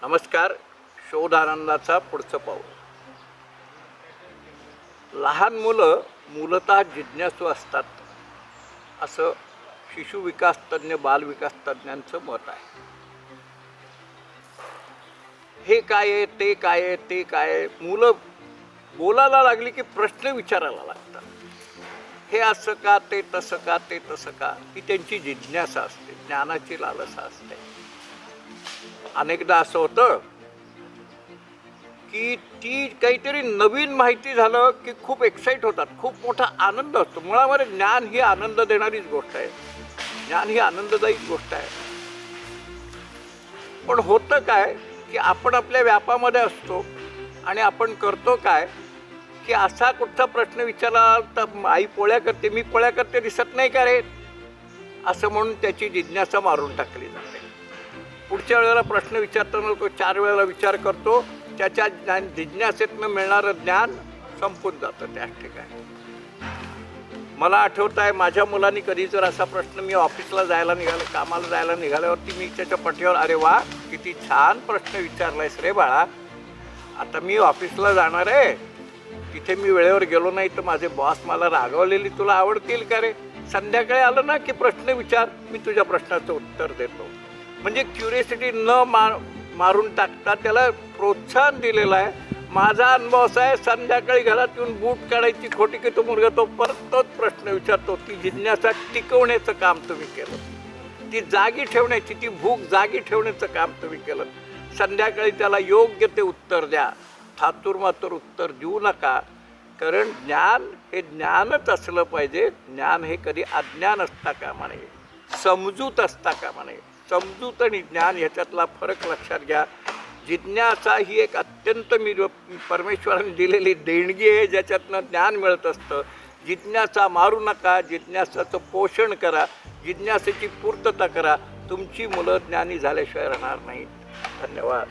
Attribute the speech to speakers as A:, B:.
A: नमस्कार. शोध आनंदाचा पुढचं पाऊल. लहान मुलं मूलतः जिज्ञासू असतात असं शिशुविकास तज्ज्ञ बालविकास तज्ज्ञांचं मत आहे. हे काय आहे, ते काय आहे, ते काय आहे, मुलं बोलायला लागली की प्रश्न विचारायला लागतात. हे असं का, ते तसं का, ते तसं का, ही त्यांची जिज्ञासा असते, ज्ञानाची लालसा असते. अनेकदा असं होतं की ती काहीतरी नवीन माहिती झालं की खूप एक्साईट होतात, खूप मोठा आनंद असतो. मुळामध्ये ज्ञान ही आनंद देणारीच गोष्ट आहे, ज्ञान ही आनंददायी गोष्ट आहे. पण होतं काय की आपण आपल्या व्यापामध्ये असतो आणि आपण करतो काय की असा कुठचा प्रश्न विचारला तर आई पोळ्या करते, मी पोळ्या करते दिसत नाही का रे, असं म्हणून त्याची जिज्ञासा मारून टाकली जाते. पुढच्या वेळेला प्रश्न विचारताना तो 4 वेळेला विचार करतो, त्याच्या जिज्ञासेतनं मिळणारं ज्ञान संपून जातं त्याच ठिकाणी. मला आठवत आहे माझ्या मुलांनी कधी जर असा प्रश्न, मी ऑफिसला जायला निघालो, कामाला जायला निघाल्यावरती मी त्याच्या पाठीवर, अरे वा किती छान प्रश्न विचारलायस रे बाळा, आता मी ऑफिसला जाणार आहे, तिथे मी वेळेवर गेलो नाही तर माझे बॉस मला रागवलेली तुला आवडतील का रे, संध्याकाळी आलं ना की प्रश्न विचार, मी तुझ्या प्रश्नाचं उत्तर देतो. म्हणजे क्युरियोसिटी न मारून टाकता त्याला प्रोत्साहन दिलेलं आहे. माझा अनुभव असा आहे, संध्याकाळी घरात येऊन बूट काढायची खोटी की तो मुलगा तो परत तोच प्रश्न विचारतो. ती जिज्ञासा टिकवण्याचं काम तुम्ही केलं, ती जागी ठेवण्याची, ती भूक जागी ठेवण्याचं काम तुम्ही केलं. संध्याकाळी त्याला योग्य ते उत्तर द्या, थातुरमातुर उत्तर देऊ नका. कारण ज्ञान हे ज्ञानच असलं पाहिजे. ज्ञान हे कधी अज्ञान असता कामा नये, समजूत असता कामा नये. समजूत आणि ज्ञान ह्याच्यातला फरक लक्षात घ्या. जिज्ञासा ही एक अत्यंत परमेश्वराने दिलेली देणगी आहे, ज्याच्यातनं ज्ञान मिळत असतं. जिज्ञासा मारू नका, जिज्ञासाचं पोषण करा, जिज्ञासेची पूर्तता करा. तुमची मुलं ज्ञानी झाल्याशिवाय राहणार नाहीत. धन्यवाद.